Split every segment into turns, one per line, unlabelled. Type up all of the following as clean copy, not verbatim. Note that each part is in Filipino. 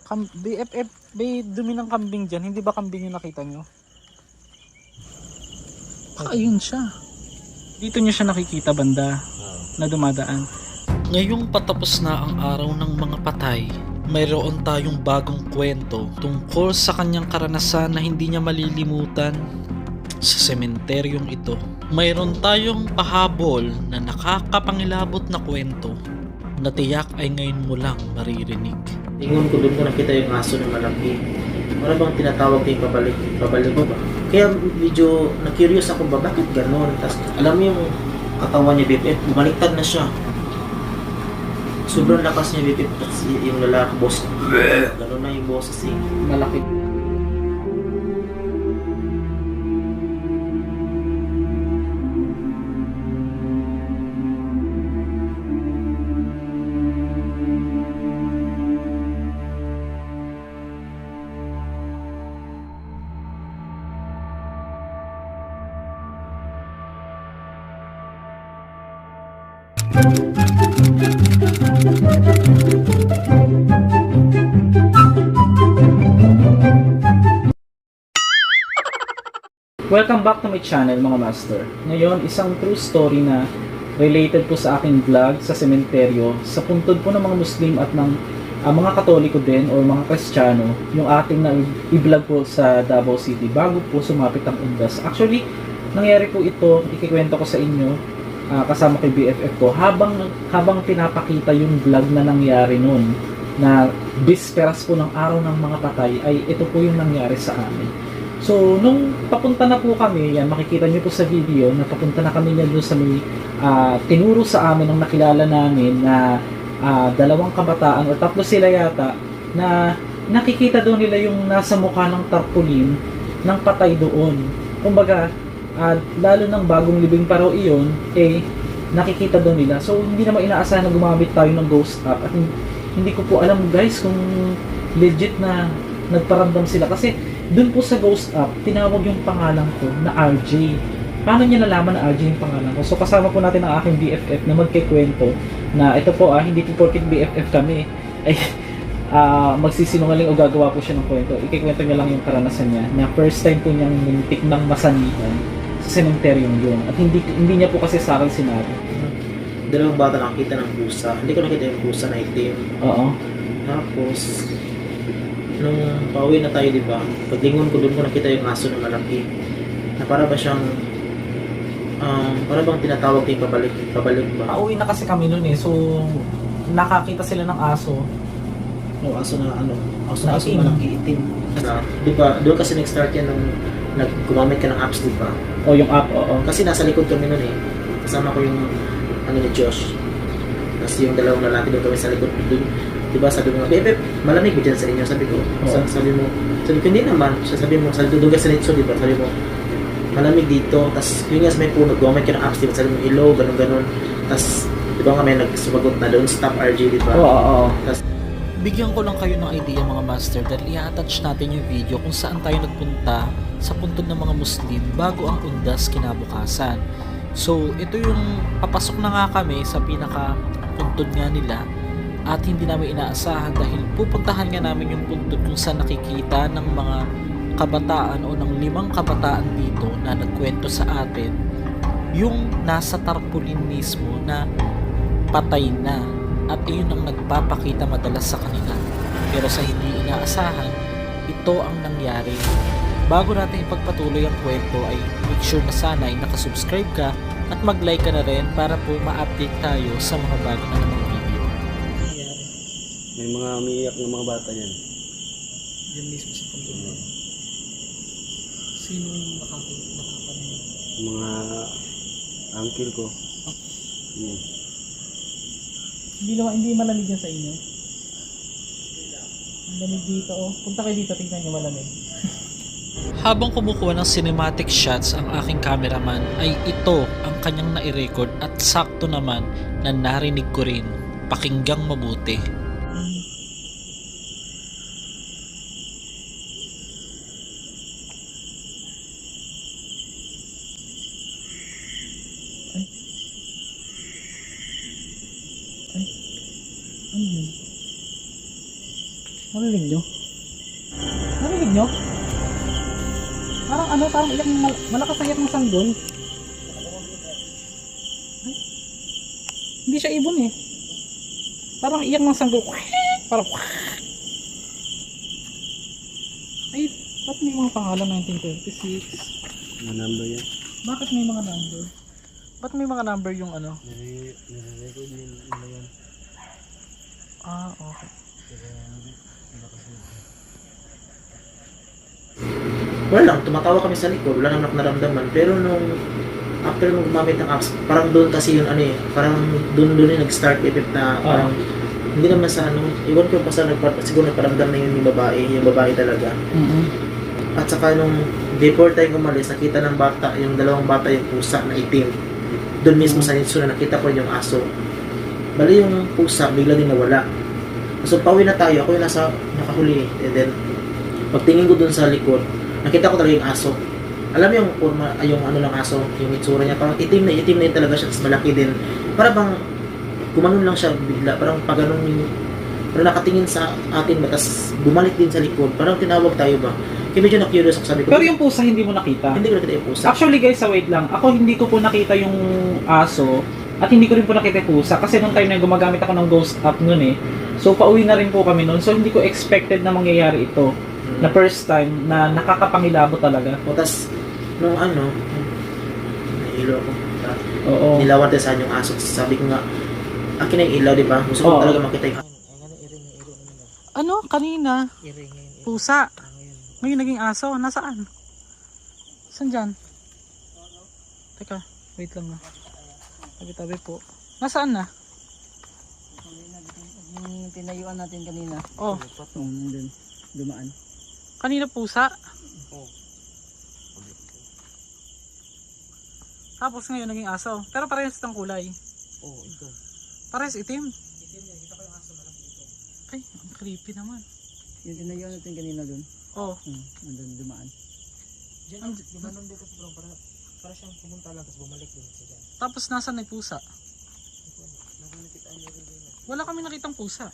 BFF, may dumi ng kambing dyan. Hindi ba kambing yung nakita nyo? Ayun siya. Dito nyo siya nakikita banda na dumadaan.
Ngayong patapos na ang araw ng mga patay, mayroon tayong bagong kwento tungkol sa kanyang karanasan na hindi niya malilimutan sa sementeryong ito. Mayroon tayong pahabol na nakakapangilabot na kwento na tiyak ay ngayon mo lang maririnig.
Ingon ko, doon ko nakita yung aso na malaki. Para bang tinatawag kayo pabalik mo ba? Kaya medyo na-curious ako ba, bakit gano'n? Tapos alam mo yung katawan niya, BFF, bumaliktad na siya. Sobrang lakas niya, BFF, tapos yung lalaki, boss, gano'n na yung boss kasi malaki.
Welcome back to my channel mga master. Ngayon, isang true story na related po sa aking vlog sa sementeryo, sa puntod po ng mga Muslim at ng mga Katoliko din o mga Kristiyano, yung ating na i-vlog po sa Davao City bago po sumapit ang undas. Actually, nangyari po ito, ikikwento ko sa inyo kasama kay BFF ko habang pinapakita yung vlog na nangyari noon na bisperas po ng araw ng mga patay, ay ito po yung nangyari sa amin. So, nung papunta na po kami, yan, makikita nyo po sa video, na papunta na kami niya doon sa may tinuro sa amin ng nakilala namin na dalawang kabataan, o tatlo sila yata, na nakikita doon nila yung nasa mukha ng tarpaulin ng patay doon. Kumbaga, lalo ng bagong libing pa raw iyon, nakikita doon nila. So, hindi naman inaasahan na gumamit tayo ng ghost app. At hindi ko po alam guys kung legit na nagparamdam sila. Kasi, doon po sa ghost app, tinawag yung pangalan ko na RJ. Paano niya nalaman na RJ yung pangalan ko? So kasama po natin ang aking BFF na magkikwento na ito po hindi po porket BFF kami ay magsisinungaling o gagawa po siya ng kwento. Ikikwento niya lang yung karanasan niya na first time po niyang muntik ng masanitan sa sementeryong yun. At hindi niya po kasi sa akin sinabi.
Dalawang bata nakita ng pusa. Hindi ko nakita yung pusa na itim.
Oo.
Tapos, nung pauwi na tayo, diba? Paglingon ko, doon ko nakita yung aso na malaki. Na para ba siyang, para bang tinatawag kayo pabalik ba?
Pauwi na kasi kami noon so nakakita sila ng aso.
No, aso na aso
itim.
malaki itim. Diba, doon kasi nag-start yan nung gumamit ka ng apps, diba?
O yung app, oo.
Kasi nasa likod kami noon Kasama ko yung, ni Josh. Tapos yung dalawang lalaki doon kami sa likod doon. Diba, sabi mo nga, Bebe, malamig ba dyan sa inyo? Sabi ko, sabi ko, hindi naman. Sabi mo, sa dudugas sa nitso, diba? Sabi mo, malamig dito. Tapos, yun nga sa may puno, gumamit ka ng apps, diba? Sabi mo, hello, ganun. Tapos, diba nga may nagsumagot na doon, stop RG, diba?
Oo.
Tapos,
Bigyan ko lang kayo ng idea mga master dahil i-attach natin yung video kung saan tayo nagpunta sa puntod ng mga Muslim bago ang undas kinabukasan. So, ito yung papasok na nga kami sa pinaka puntod nga nila. At hindi namin inaasahan dahil pupuntahan nga namin yung puntod kung saan nakikita ng mga kabataan o ng 5 kabataan dito na nagkwento sa atin yung nasa tarpaulin mismo na patay na at iyon ang nagpapakita madalas sa kanila. Pero sa hindi inaasahan, ito ang nangyari. Bago natin ipagpatuloy ang kwento ay make sure na sana ay nakasubscribe ka at mag-like ka na rin para po ma-update tayo sa mga bago na namang video.
May mga umiiyak ng mga bata yan.
Yan mismo sa puntod na. Sino yung nakakarinig?
Mga uncle ko.
Hindi malamig yan sa inyo. Ang lamig dito Punta kayo dito, tingnan nyo malamig.
Habang kumukuha ng cinematic shots ang aking cameraman ay ito ang kanyang nai-record at sakto naman na narinig ko rin. Pakinggang mabuti.
Ano yun? Narinig nyo? Narinig nyo? Parang ano, parang iyak ng malakas na iyak ng sanggol. Ay, hindi siya ibon eh. Parang iyak ng sanggol. Parang ay, ba't may mga pangalan 1936?
Mga number yan.
Bakit may mga number? Ba't may mga number yung ano?
Nire-record nila yan.
Ah, okay.
Wala lang, tumatawa kami sa likod, wala naman ako naramdaman. Pero nung after nung gumamit ng apps, parang doon kasi yun ano eh, parang doon yung nag-start effect na parang hindi naman sa ano, iwan ko pa sa siguro nagparamdam na yun yung babae talaga. At saka nung before tayo umalis, nakita ng bata, yung dalawang bata yung pusa na itim. Doon mismo sa Nitsu na nakita ko yung aso. Bali yung pusa, bigla din nawala. So pauwi na tayo, ako yung nasa nakahuli. And then, pagtingin ko doon sa likod, nakita ko talaga yung aso. Alam mo yung forma, yung ano ng aso, yung itsura niya, parang itim na yun talaga siya, tapos malaki din. Para bang gumanon lang siya bigla, parang pag ganun yung, parang nakatingin sa atin ba, tapos bumalik din sa likod, parang tinawag tayo ba. Kaya medyo na-curious ako, sabi ko.
Pero yung pusa hindi mo nakita?
Hindi ko nakita yung pusa.
Actually guys, wait lang. Ako hindi ko po nakita yung aso at hindi ko rin po nakita yung pusa kasi nung time na gumagamit ako ng ghost app nun eh. So pauwi na rin po kami nun. So hindi ko expected na mangyayari ito. Na first time na nakakapangilabo talaga.
O tas, nung ano, nahilo ako.
Oo.
Nilawan din saan yung aso. Sabi ko nga, akin na yung ilaw, di ba? Gusto ko
Oo.
talaga makita yung
Ano? Kanina? Pusa. May naging aso. Nasaan? Saan dyan? Teka, wait lang na. Tabi-tabi po. Nasaan na?
Yung tinayuan natin kanina.
Oh,
Doon, dumaan.
kanina pusa. Tapos ngayon naging aso. Pero parehas itong kulay.
Oo, ito.
Parehas itim. Ay, ang creepy naman.
Yung tinayuan natin kanina doon.
Oh,
Doon, dumaan.
Gumanon dito sa para siyang pumunta lang, tapos bumalik din siya.
tapos nasaan na yung pusa? Wala kami nakitang pusa.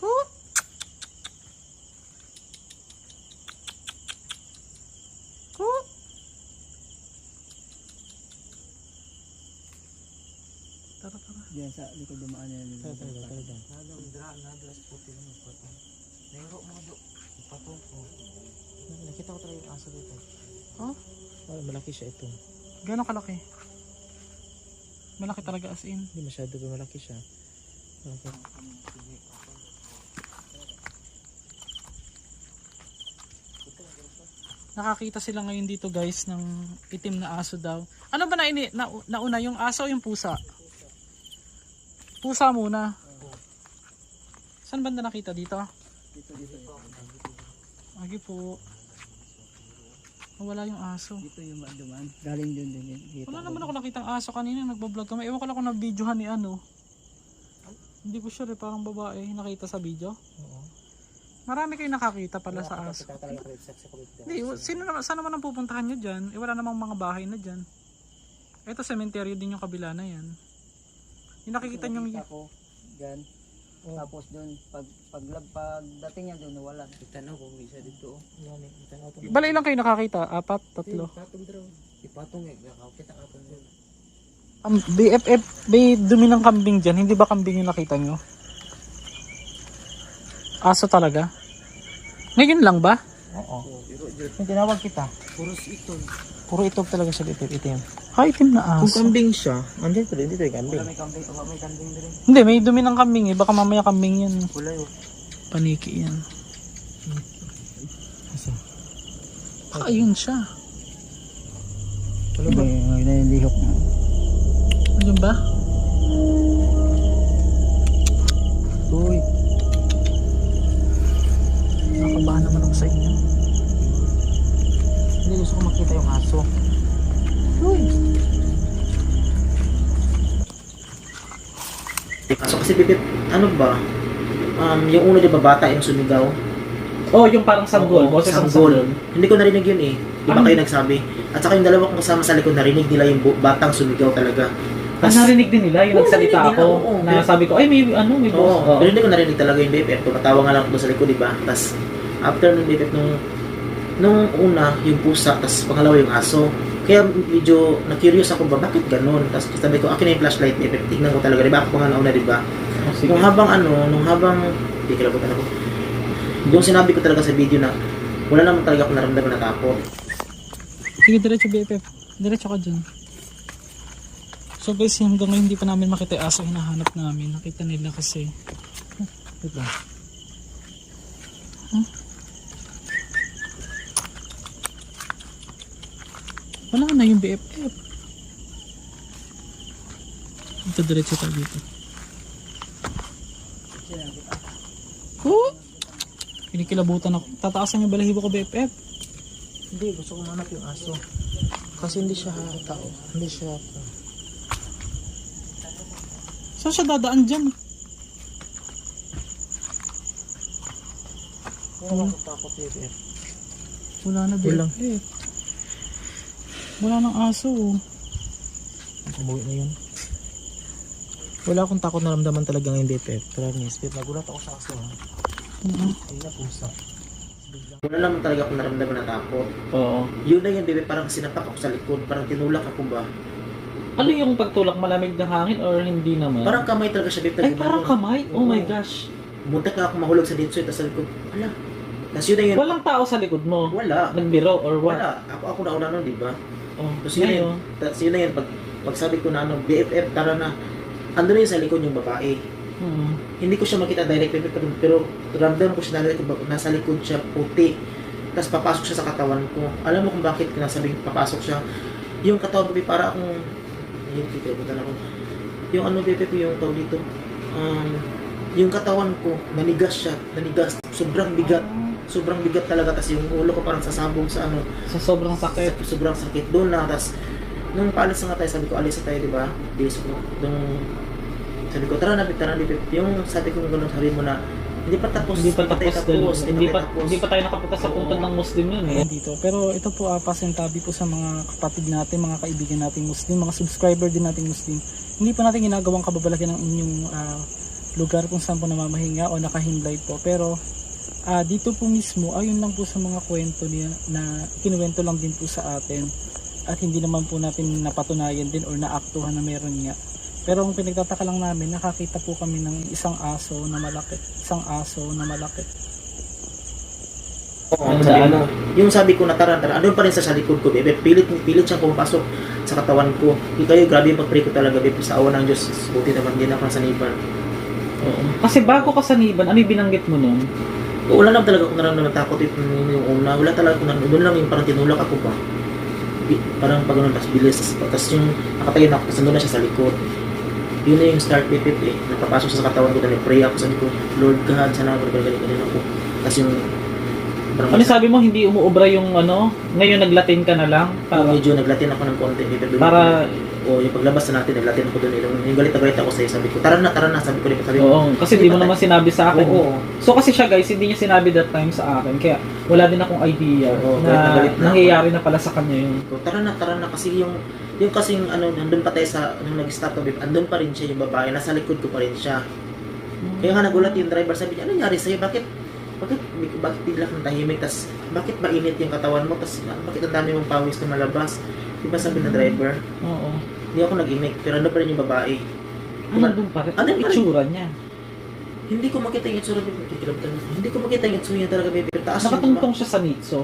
Cool. Cool. Tara, tara.
Diyan sa likod dumaan yan.
Nakita ko talaga yung aso dito.
Oh,
Malaki siya ito.
gano'ng kalaki? Malaki talaga as in.
Hindi masyado, pero malaki siya.
Nakakita sila ngayon dito guys ng itim na aso daw. Ano ba nauna yung aso o yung pusa? Pusa muna. Saan banda nakita dito?
Dito.
Agi po. Wala yung aso.
Dito yung dumaan. Galing doon din. Dito.
Wala naman ako nakitang aso kanina nagbablog kami. Ewan ko lang kung na-videohan ni ano. Hindi ko sure parang babae nakita sa video.
Oo.
Marami kayo nakakita pala sa aso. Hindi, saan naman ang pupuntahan nyo dyan? Wala namang mga bahay na dyan. Ito cemetery din yung kabila na yan. Yung nakikita nyo
Ako, dyan. Tapos doon, pagdating niya doon, nawala. Itanaw kung isa dito.
bala ilang kayo nakakita? 4, 3.
Patong draw. Ipatong eh. Kita kapon doon.
Ang BFF, may dumi ng kambing dyan. Hindi ba kambing yung nakita nyo? Aso talaga? Ngayon lang ba?
Oo. Yung tinawag kita.
Puro itog talaga siya dito, itim. Ha, itim na
Kung
aso.
kambing siya, andyan pa rin. Dito yung kambing.
May kambing din.
Hindi, may dumi ng kambing eh. Baka mamaya kambing yan.
Wala yun.
Paniki yan. Ah, ayun siya.
Ano ba?
May nalilihok na.
Ayun ba?
Uy.
Nakabahan naman ako sa inyo.
Hindi gusto ko makita yung aso. So kasi Bibip, ano ba? Yung una di ba bata yung sumigaw?
Oh, yung parang sanggol.
Oo,
Boses ng
sanggol.
sanggol.
Hindi ko narinig yun eh. Di ba kayo nagsabi? At saka yung dalawa kong kasama sa likod, narinig nila yung batang sumigaw talaga.
Narinig din nila yung nagsalita
narinig
ako.
nila, oo.
Na sabi ko, ay may may boss.
Oo, pero hindi ko narinig talaga yung BFF. Tumatawa nga lang ako sa likod, di ba? Tapos, after nung BFF, nung una, yung pusa, tapos pangalawa yung aso. Kaya medyo na-curious ako ba, bakit ganun? Tapos sabi ko, akin na yung flashlight BFF, tignan ko talaga, di ba? Ako pa nga nauna, di ba? Nung habang, hindi kilabutan ako. Yung sinabi ko talaga sa video na, wala naman talaga ako naramdaman na takot.
Sige, diretso BFF. Diretso ka dyan. So guys, hanggang ngayon hindi pa namin makita yung aso hinahanap namin. Nakita nila kasi. Ito. Wala na yung BFF. Ito, diretso tayo dito. Oh! Kinikilabutan ako. Tataasan yung balahibo ko BFF.
Hindi, gusto ko manap yung aso. Kasi hindi siya tao. Hindi siya
Saan siya dadaan dyan?
wala akong takot BFF.
Wala na
Walang.
BFF. Wala nang aso.
Umuwi na yun. Wala akong takot na ramdaman talaga ngayon BFF. Promise, BFF, nagulat ako sa aso. Ay na pusa. Wala naman talaga akong naramdaman na takot.
Oo.
Yun na yun BFF, parang sinapak ako sa likod. Parang tinulak ako ba?
Ano yung pagtulak, malamig ng hangin or hindi naman?
Parang kamay talaga siya BFF.
ay, parang kamay? Oh my
Oo.
gosh.
Muntak na ako mahulog sa ditso. Tapos sa likod, wala. Tapos yun na yun.
Walang tao sa likod mo?
Wala.
Nagbiro or what?
Wala. Ako nauna nun, di ba?
Oh,
Tapos yun na yun. Tapos yun na yun. Pag sabi ko na BFF, tara na. Ando na yun sa likod yung babae. Hindi ko siya makita direct, pero ramdam ko siya nasa likod siya, puti. Tapos papasok siya sa katawan ko. Alam mo kung bakit nasabing papasok siya? Yung katawan ko, para akong, yung ano, BFF, yung tawag dito, yung katawan ko, nanigas siya, sobrang bigat talaga. Tapos yung ulo ko parang sasabog sa ano,
Sa sobrang sakit.
sobrang sakit doon na. Tapos nung paalis na nga tayo, sabi ko alis na tayo, di ba? Sabi ko tara na BFF. Yung sabi ko gano'n, sabi mo na hindi pa tapos,
Hindi pa
tayo
tapos. Hindi
tapos.
pa tayo nakapunta sa punto ng Muslim yun eh.
Dito. Pero ito po pasintabi po sa mga kapatid natin, mga kaibigan nating Muslim, mga subscriber din nating Muslim. Hindi po natin ginagawang kababalaghan ng inyong lugar kung saan po namamahinga o nakahimlay po. Pero dito po mismo, ayun lang po sa mga kwento niya na kinuwento lang din po sa atin. At hindi naman po natin napatunayan din or naaktuhan na meron nga. Pero ang pinagtataka lang namin, nakakita po kami ng isang aso na malaki.
Oo, sabi mo, yung sabi ko na tara, andun pa rin sa likod ko, BFF. Pilit siyang pumapasok sa katawan ko. Kayo, grabe yung pag-pray ko talaga, BFF, sa awa ng Diyos. Buti naman din ako sa Niban.
Oo. Kasi bago ka sa Niban, ano yung binanggit mo nun?
Wala lang talaga akong naramdaman takot yung una. Wala talaga akong naramdaman. Doon lang yung parang tinulak ako ba. Parang pag ganun, tapos bilis. Tapos yung nakatayo na ako, tapos nandun na siya sa likod. Yun na yung start BFF eh. Napapasok sa katawan ko, na pray ako, sabi ko, Lord God, sana ganyan ako. Tapos yung parang
Ano sabi mo, hindi umuobra yung ano? Ngayon naglatin ka na lang? Para,
medyo naglatin ako ng konti BFF.
para
O yung paglabas na natin, naglatin ako doon. Yung galit na galit ako sa'yo, sabi ko, tara na, sabi ko.
oo, kasi di mo naman sinabi sa akin.
Oo.
So kasi siya guys, hindi niya sinabi that time sa akin. Kaya wala din akong idea
Oo,
na
galit na
nangyayari na pala sa kanya yun.
So, tara na, kasi yung kasing ano, nandun pa tayo sa, nung nag-start ko, andun pa rin siya yung babae, nasa likod ko pa rin siya. Kaya nga nagulat yung driver, sabi niya, ano nangyari sa'yo? Bakit bigla kang tahimik? Tas, bakit mainit yung katawan mo? Tas, bakit ang dami mong pawis na malabas? Diba sabi ng driver?
Oo.
Hindi ako nag-imik, pero ano pa rin yung babae.
Ano doon pa rin?
Ano
Ano
pa rin?
itsura niya?
Hindi ko makita yung itsura, hindi ko makita yung itsura niya talaga, baby. Taas yung
Nakatungtong siya sa nitso?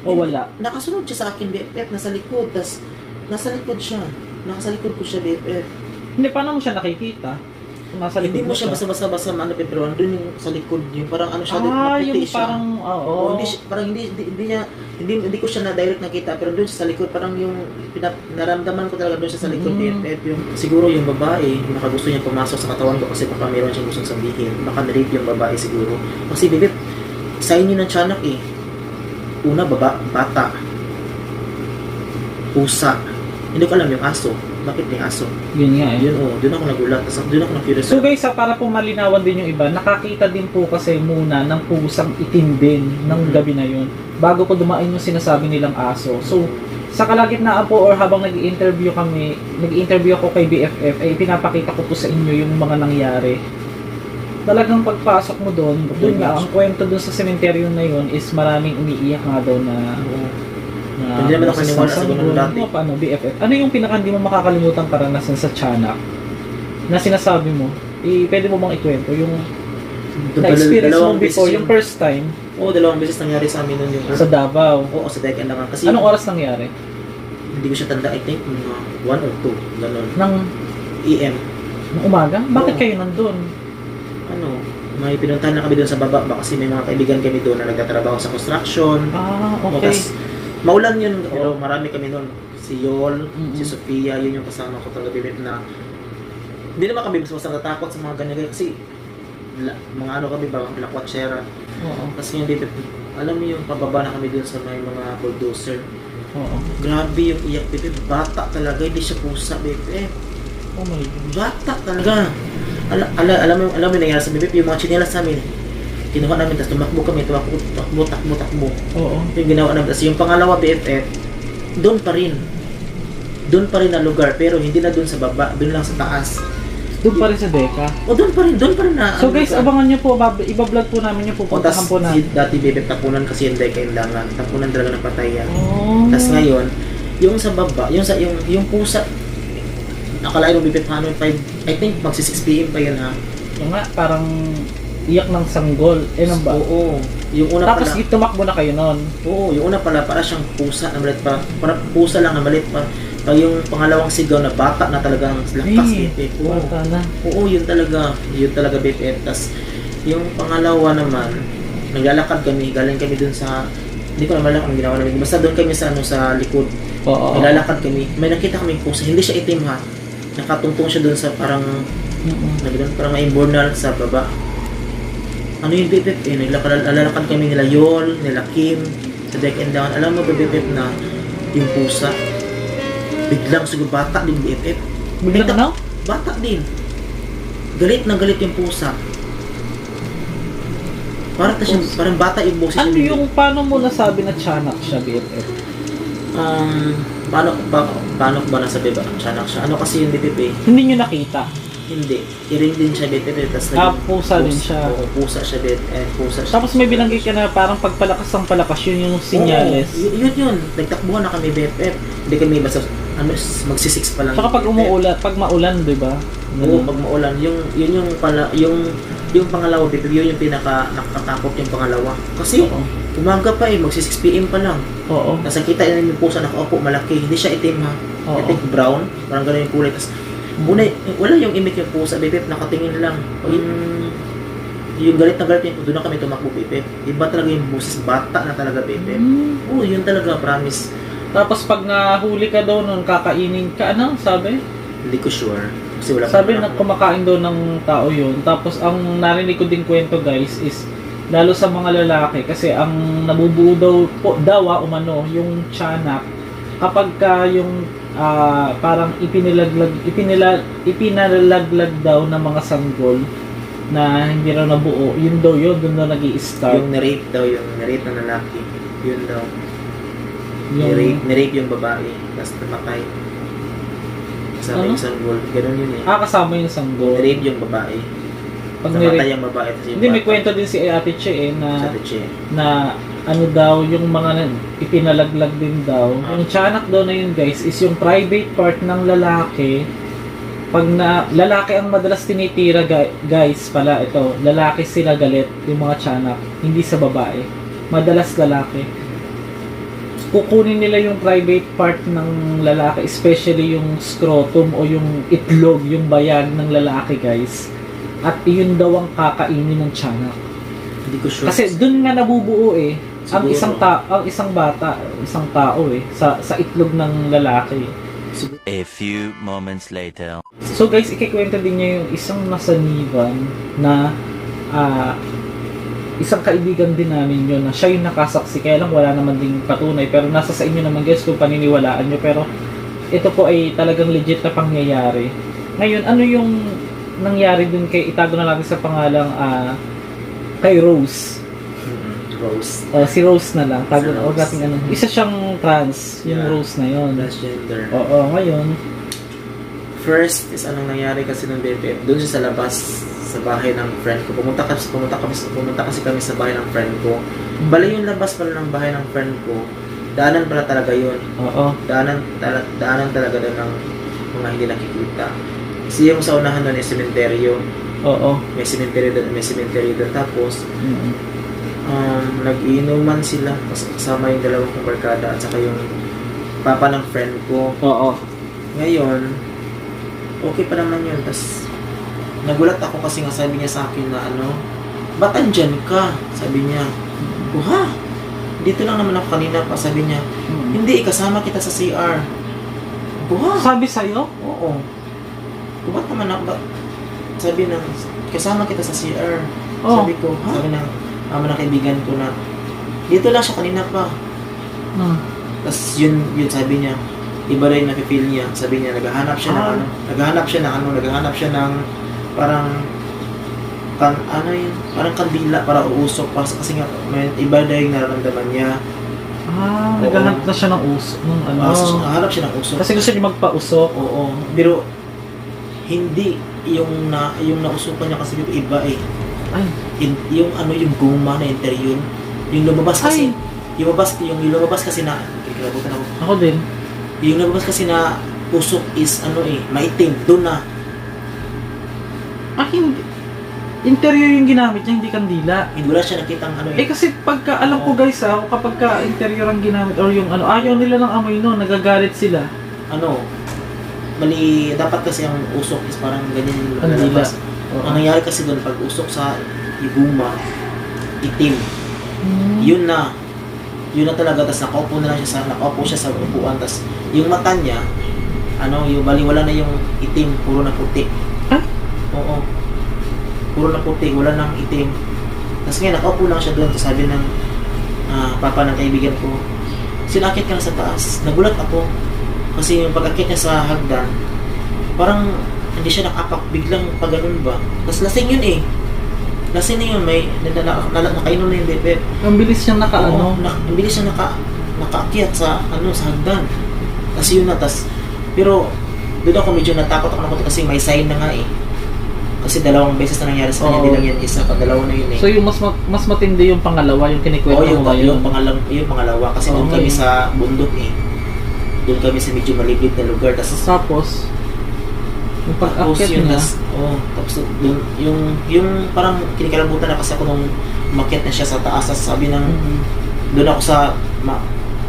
O wala?
Nakasunod siya sa akin, BFF, nasa likod. Tas, nasa likod siya. Nasa likod ko siya, BFF.
Hindi, paano mo siya nakikita? Kung nasa likod
Hindi mo siya basa-basa ano, pero andun yung sa likod, yung parang ano siya,
yung
maputi siya.
parang, oo.
Oo, hindi ko siya na direct nakita, pero doon siya sa likod, parang yung naramdaman ko talaga doon siya sa likod, BFF. Siguro yung babae, baka gusto niya pumasok sa katawan ko kasi baka meron siyang gustong sabihin. Baka na-rape yung babae siguro. Kasi BFF, sign yun ng tiyanak eh. Una, bata. Pusa. Hindi ko alam yung aso. Bakit may aso?
Yun nga eh.
Yun, doon ako nagulat. Tapos doon ako na-curious.
So guys, para po malinawan din yung iba, nakakita din po kasi muna ng pusang itim din ng gabi na yun bago ko dumain yung sinasabi nilang aso. So, sa kalagitnaan po or habang nag-i-interview ako kay BFF, ay pinapakita ko po sa inyo yung mga nangyari. Talagang pagpasok mo doon nga, ang kwento doon sa sementeryo na yun is maraming umiiyak nga daw na
hindi naman ako naniwala sa ganun dati.
Paano, BFF? Ano yung pinaka hindi mo makakalimutang karanasan sa Tiyanak na sinasabi mo? Pwede mo bang ikwento yung na-experience mo before, yung first time?
Oo, 2 beses nangyari sa amin nun yung
sa Davao.
Oo, sa Deccan lang. Kasi
Anong oras nangyari?
hindi ko siya tanda, I think, 1 or 2, ganun.
Ng
EM.
umaga? Bakit
Oo.
kayo nandun?
May pinuntahan na kami doon sa baba kasi may mga kaibigan kami doon na nagtatrabaho sa construction.
Okay.
Tapos, maulan yun, pero marami kami noon. Si Yol, si
Mm-mm.
Sofia, yun yung kasama ko talaga bibip na hindi naman kami basta natakot sa mga ganyan kasi mga ano kami ba, pinakwatsera.
Oo.
Kasi yung bibip, alam mo yung pababa na kami doon sa may mga bulldozer.
Oo.
Grabe yung iyak bibip, bata talaga, hindi siya pusa bibip.
Oh my God.
Bata talaga. Alam mo nangyari sa bibip, yung mga chinelas sa amin. Kinuha namin, tapos tumakbo kami, takbo.
Oo.
Yung ginawa namin. Tapos yung pangalawa, BFF, doon pa rin. Doon pa rin na lugar, pero hindi na doon sa baba, doon lang sa taas.
Doon pa rin sa Deka.
O doon pa rin na.
So guys,
lugar.
abangan nyo po, iba-vlog po namin yung
O
pupuntahan
tas,
po namin.
dati BFF, tapunan kasi yung Deka yung langan. Tapunan talaga ng patayan.
Oh.
Tapos ngayon, yung sa baba, yung pusa, nakalain mo BFF, I think magsi 6 PM pa yun ha.
Yung nga, parang iyak ng sanggol. Ano ba?
Oo. Yung una
Tapos
pala,
tumakbo na kayo nun.
oo, yung una pala, para siyang pusa na maliit pa. Parang pusa lang na maliit pa. Pag yung pangalawang sigaw na bata na talagang lakas BFF. Oo.
Bata na.
Oo, yun talaga BFF. Tas yung pangalawa naman, naglalakad kami, galing kami dun sa, hindi ko naman alam kung ginawa namin. Basta doon kami sa sa likod.
Oo.
Naglalakad kami. May nakita kaming pusa, hindi siya itim ha. Nakatungtong siya doon sa parang parang may imburnal sa baba. Ano yung BFF eh, naglalakad kami nila Yol, nila Kim, sa deck and down. Alam mo ba BFF na yung pusa, biglang siguro bata din BFF.
Biglang ano?
Bata din. Galit na galit yung pusa. Parang bata yung boses.
Ano yung, paano mo nasabi na Tiyanak siya, BFF?
Paano ko ba nasabi ba? Tiyanak siya. Ano kasi yung BFF eh?
Hindi nyo nakita.
Hindi. Iring din siya BFF. Tas
Pusa din siya.
Oo, pusa siya BFF. Pusa siya.
Tapos may binanggit ka na parang pagpalakas ng palakas, yun yung sinyales.
Oo, yun. Nagtakbuhan na kami BFF. Hindi kami basta magsi-6 pa lang.
Saka pag umuulan, pag maulan, di ba?
Oo, pag maulan, yung pangalawa BFF, yun yung nakakatakot yung pangalawa. Kasi
Oo.
umaga pa eh, magsi 6 PM pa lang.
Oo.
Tapos nakita yun yung pusa nakaupo, malaki. Hindi siya itim ha.
Oo.
I think brown. Parang gano'n yung kulay. Tapos wala yung imik yung pusa, BFF. Nakatingin lang. Yung galit na galit yung doon na kami tumakbo, BFF. Iba talaga yung boses. Bata na talaga, BFF. Oo, yun talaga, promise.
Tapos pag nahuli ka daw nun, kakainin ka, ano sabi?
Hindi ko sure. Kasi wala
Sabi
pa
na kumakain daw ng tao yun. Tapos ang narinig ko din kwento guys is lalo sa mga lalaki kasi ang nabubuo daw umano yung tiyanak kapag ka yung parang ipinalaglag daw ng mga sanggol na hindi raw nabuo, yun doon daw nag-i-start.
Yung na-rape daw, yung na-rape na lalaki. Yun daw.
Yung,
Ni-rape yung babae. Tapos namatay. Kasama
Ano?
yung sanggol. Ganun yun eh.
kasama yung sanggol.
Ni-rape yung babae.
Pag
Namatay yung babae. Tapos yung
hindi, may
bata.
kwento din si Ate Che
Sa teche.
na ano daw yung mga ipinalaglag din daw. Yung tiyanak daw na yun guys is yung private part ng lalaki. Pag lalaki ang madalas tinitira guys pala ito, lalaki sila galit yung mga tiyanak, hindi sa babae. Madalas lalaki. Kukunin nila yung private part ng lalaki, especially yung scrotum o yung itlog, yung bayag ng lalaki guys. At yun daw ang kakainin ng tiyanak.
Hindi ko sure.
Kasi dun nga nabubuo eh. Ang
Siguro.
isang tao eh sa itlog ng lalaki.
A few moments later.
So guys, ikikwento din niya yung isang nasaniban na isang kaibigan din namin yun na siya yung nakasaksi, kaya lang wala naman ding patunay, pero nasa sa inyo naman guys kung paniniwalaan nyo. Pero ito po ay talagang legit na pangyayari. Ngayon, ano yung nangyari dun kay, itago na natin sa pangalang kay Rose.
Rose.
Si Rose na lang. Tago
Si
na,
Rose.
huwag natin ano. Isa siyang trans, yung
Yeah.
Rose na yon.
Transgender.
Oo, ngayon,
First is anong nangyari kasi ng BFF. Doon siya sa labas sa bahay ng friend ko. Pumunta kasi kami sa bahay ng friend ko. Bali yung labas pala ng bahay ng friend ko. Daanan pala talaga yun.
oo.
Daanan talaga doon ng mga hindi nakikita. Kasi yung sa unahan doon ay sementeryo.
Oo.
May sementeryo doon. Tapos,
Mm.
nag-iinuman sila kasama yung dalawang kong barkada at saka yung papa ng friend ko.
Oo.
Ngayon, okay pa naman yun. Tapos, nagulat ako kasi nga sabi niya sa akin na ba't andyan ka? Sabi niya, ha? Dito lang naman ako kanina pa. Sabi niya,
Mm.
hindi, kasama kita sa CR. Ha?
Sabi sa'yo?
Oo. Ba't naman ako? Sabi na, kasama kita sa CR.
Oh.
Sabi ko, sabi ng ama ng kaibigan ko na, dito lang siya kanina pa.
Mm.
Tapos yun sabi niya, iba rin nafe-feel niya. Sabi niya, naghahanap siya ng parang parang kandila para uusok kasi nga may iba na yung nararamdaman niya. Oo.
Naghahanap na siya ng usok.
Naghahanap siya ng usok.
Kasi gusto niya magpa-usok.
Oo. Pero hindi yung nausukan niya kasi iba eh.
Ay.
Yung guma na interior, yung lumabas kasi, yung lumabas kasi na, kinabutan ako.
Ako din.
Yung lumabas kasi na usok is maitim, doon na.
Hindi. Interior yung ginamit niya, hindi kandila.
Hindi wala siya nakitang
Kasi pagka, alam ko guys kapag ka interior ang ginamit or yung ayaw nila ng amoy nagagalit sila.
Mali, dapat kasi ang usok is parang ganyan yung
Kandila.
lalabas. Ang nangyari kasi doon, pag usok sa iguma, itim. Yun na talaga. Tapos nakaupo siya sa upuan. Tapos yung mata niya, yung bali wala na yung itim, puro na puti.
Ah?
Oo. Puro na puti, wala nang itim. Tapos ngayon, nakaupo lang siya doon. Tapos sabi ng papa ng kaibigan ko, sinakit ka na sa taas. Nagulat ako. Kasi yung pag-akit niya sa hagdan, parang hindi siya nakapak, biglang pag ganun ba. Tapos lasing yun eh. Lasing na yun, may nakainom na yung bebe.
Ang bilis siyang
Ang bilis siya nakaakyat sa hagdan. Tapos yun na, pero doon ako medyo natakot ako kasi may sign na nga eh. Kasi 2 beses na nangyari sa kanya, hindi lang yan isa, dalawa na yun eh.
So yung mas matindi yung pangalawa, yung kinikwento mo ngayon.
Yung pangalawa, kasi doon kami sa bundok eh. Doon kami sa medyo malibig na lugar.
Tapos yung pag-akyat
yun,
niya.
tapos doon, yung parang kinikalabutan na kasi ako nung umakyat na siya sa taas. Tapos sabi ng, doon ako sa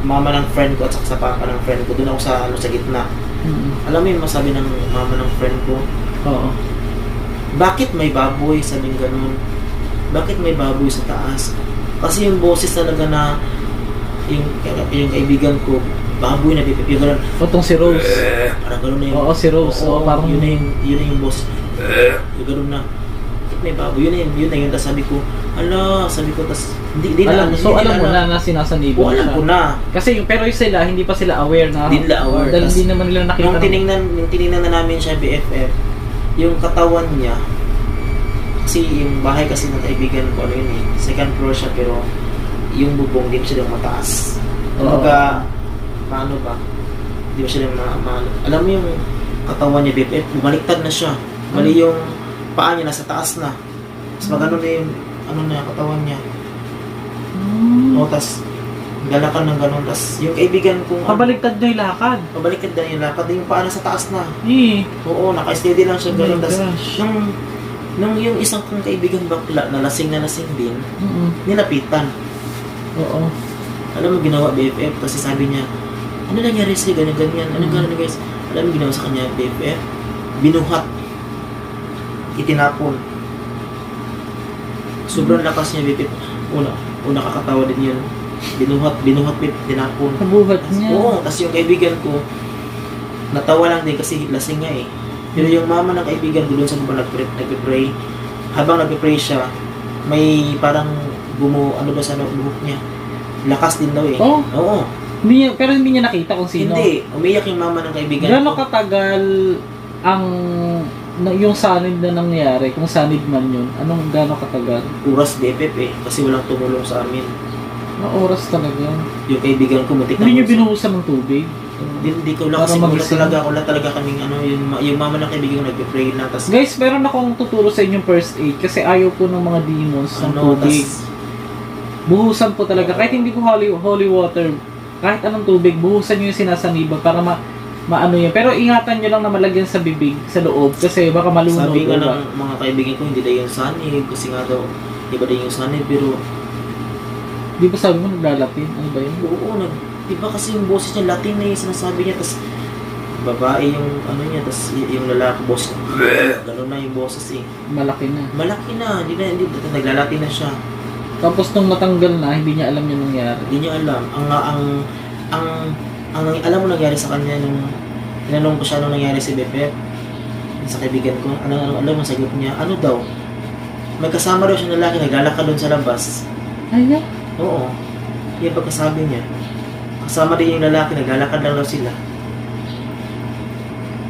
mama ng friend ko at sa papa ng friend ko. Doon ako sa gitna. Alam mo yung masabi ng mama ng friend ko?
Oo.
Bakit may baboy? Sabing ganun. Bakit may baboy sa taas? Kasi yung boses talaga na yung kaibigan ko, baboy na yung ganun.
Itong si Rose.
Parang ganun na yung...
Oo, si Rose.
Oo,
Parang
yun na yung boss. Yung ganun na. Bakit may baboy? Yun na yun. Tapos sabi ko, sabi ko, tas
alam mo na sinasaniban
Oo, alam ko na.
Kasi pero sila, hindi pa sila aware na.
Hindi nila aware.
Dahil hindi naman nila nakita.
Nung tinignan na namin siya, BFF, yung katawan niya, kasi yung bahay kasi ng kaibigan ko, second floor siya, pero yung bubong, di siya lang mataas. Kumbaga, paano ba? Di ba siya lang alam mo yung katawan niya, BFF, bumaliktad na siya. Bali yung paa niya nasa taas na. Tapos magano na yung katawan niya. Tas galakan ng ganun. Tas yung kaibigan kong
Pabaliktad na yung lakad.
pabaliktad na yung lakad, yung paa nasa taas na. Oo, naka-steady lang siya ganun. Tas nung yung isang kong kaibigan bakla na lasing din, nilapitan.
Oo.
Alam mo ginawa BFF, kasi sabi niya, ano nangyari sa'yo, ganyan. Ano gano'n guys? Alam mo ginawa sa kanya BFF? Binuhat. Itinapon. Sobrang lakas niya BFF. Una kakatawa din yun. Binuhat BFF, tinapon.
Nabuhat niya.
Oo, kasi yung kaibigan ko, natawa lang din kasi lasing nga eh. Pero yung mama ng kaibigan ko doon sa baba nagpipray. Habang nagpipray siya, may parang buhok niya. Lakas din daw eh.
Oh?
Oo.
Pero hindi niya nakita kung sino.
Hindi, umiyak yung mama ng kaibigan
Gano'ng
ko.
katagal ang yung sanib na nangyari, kung sanib man yun, gano'ng katagal?
Oras BFF eh, kasi walang tumulong sa amin.
Mga oras talaga.
Yung kaibigan ko, muntik
Hindi niyo binuhusan ng tubig?
Hindi ko lang
Para
kasi
magising.
wala talaga kaming yung mama ng kaibigan ko nagpe-pray na, tas
Guys, meron akong tuturo sa inyong first aid kasi ayaw po ng mga demons ng tubig. Buhusan po talaga. Kahit hindi po holy water, kahit anong tubig, buhusan nyo yung sinasaniba para maano yun. Pero ingatan nyo lang na malagyan sa bibig, sa loob, kasi baka malunod.
sabi nga
diba?
ng mga kaibigan ko, hindi daw yung sanib, kasi nga daw, iba daw yung sanib, pero
Di ba sabi mo naglalatin? Ano ba yun?
oo, iba kasi yung boses niya, Latin na yung sinasabi niya, tas babae yung ano niya, tas yung lalaki, boss, gano'n na yung boses eh.
Malaki na.
Malaki na, hindi naglalatin na siya.
Tapos nung natanggal na, hindi niya alam yung nangyari.
Hindi niya alam. Ang alam mo nangyari sa kanya nung tinanong ko siya anong nangyari si Bepep sa kaibigan ko. Alam mo sagot niya, ano daw? May kasama daw siya lalaki, naglalakad doon sa labas.
Ay, yeah.
Oo. Yan pagkasabi niya. Kasama din yung lalaki, naglalakad lang daw sila.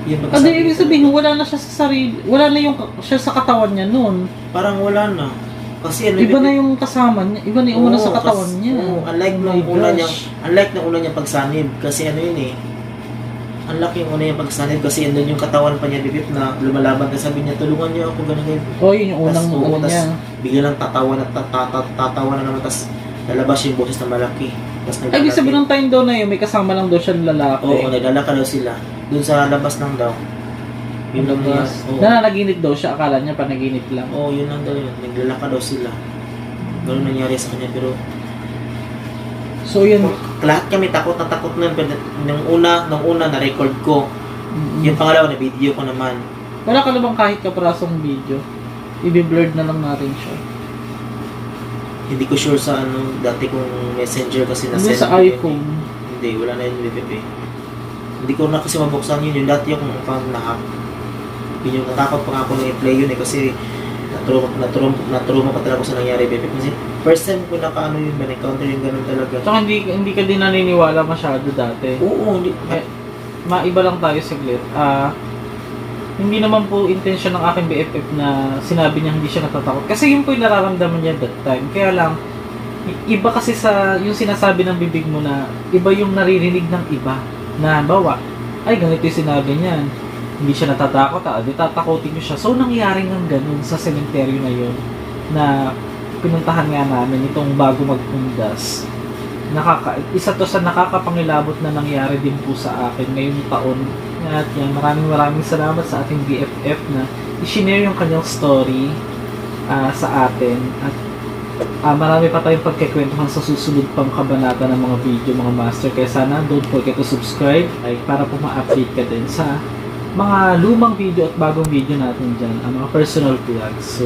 Yan
Kasi ibig sabihin, wala na siya sa sarili, wala na yung siya sa katawan niya noon.
Parang wala na. Kasi ano,
Iba na yung kasama niya, iba na yung una sa katawan niya.
Oo, unlike
Oh
nung
my
una
gosh.
niya, unlike nung una niya pagsanib, kasi ano yun eh. Unlike yung una niya pagsanib kasi andun yung katawan pa niya bibip na lumalaban kasi sabi niya tulungan niyo ako ganun ganun.
Oh, yun yung unang
Tas, oo,
ano
tas
niya.
bigla lang tatawa na tatawa na naman tas lalabas yung boses na malaki. Tas
Ay, ibig sabihin ng time daw na yun, may kasama lang daw siya ng lalaki.
oo, naglalakad daw sila. Doon sa labas lang daw. Yun lang niya. Oo.
Nananaginip daw siya, akala niya panaginip lang.
Oo, yun lang daw yun. Naglalakad daw sila. Ganun nangyari sa kanya pero
So yun,
lahat kami takot na pero nung una na-record ko. Yung pangalawa na video ko naman.
wala ka namang kahit kaprasong video. I-blurred na lang natin siya.
Hindi ko sure sa dati kong messenger kasi
Hindi sa
ko yun
iPhone.
eh. Hindi, wala na yun BPP. Hindi ko na kasi mabuksan yun. Yung dati yung account na hack. Yun yung natakot pa nga ako na i-play yun eh kasi naturo pa talaga sa nangyari BPP. Kasi first time ko yun, na-encounter yung ganun talaga.
Tsaka hindi ka din naniniwala masyado dati.
Oo, hindi.
Maiba lang tayo saglit. Hindi naman po intention ng aking BFF na sinabi niya hindi siya natatakot. Kasi yun po yung nararamdaman niya that time. Kaya lang, iba kasi sa yung sinasabi ng bibig mo na iba yung naririnig ng iba. Na bawa, ay ganito yung sinabi niya. Hindi siya natatakot, di tatakotin niyo siya. So nangyari ng ganun sa sementeryo na yun na pinuntahan nga namin itong bago magpundas. Isa to sa nakakapangilabot na nangyari din po sa akin ngayong taon. At yan, maraming salamat sa ating BFF na i-share yung kanyang story sa atin. At marami pa tayong pagkikwentuhan sa susunod pang kabanata ng mga video, mga master. Kaya sana don't forget to subscribe para po ma-update ka din sa mga lumang video at bagong video natin dyan, ang mga personal vlogs. So,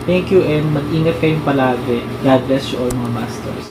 thank you and mag-ingat kayong palagi. God bless you all mga masters.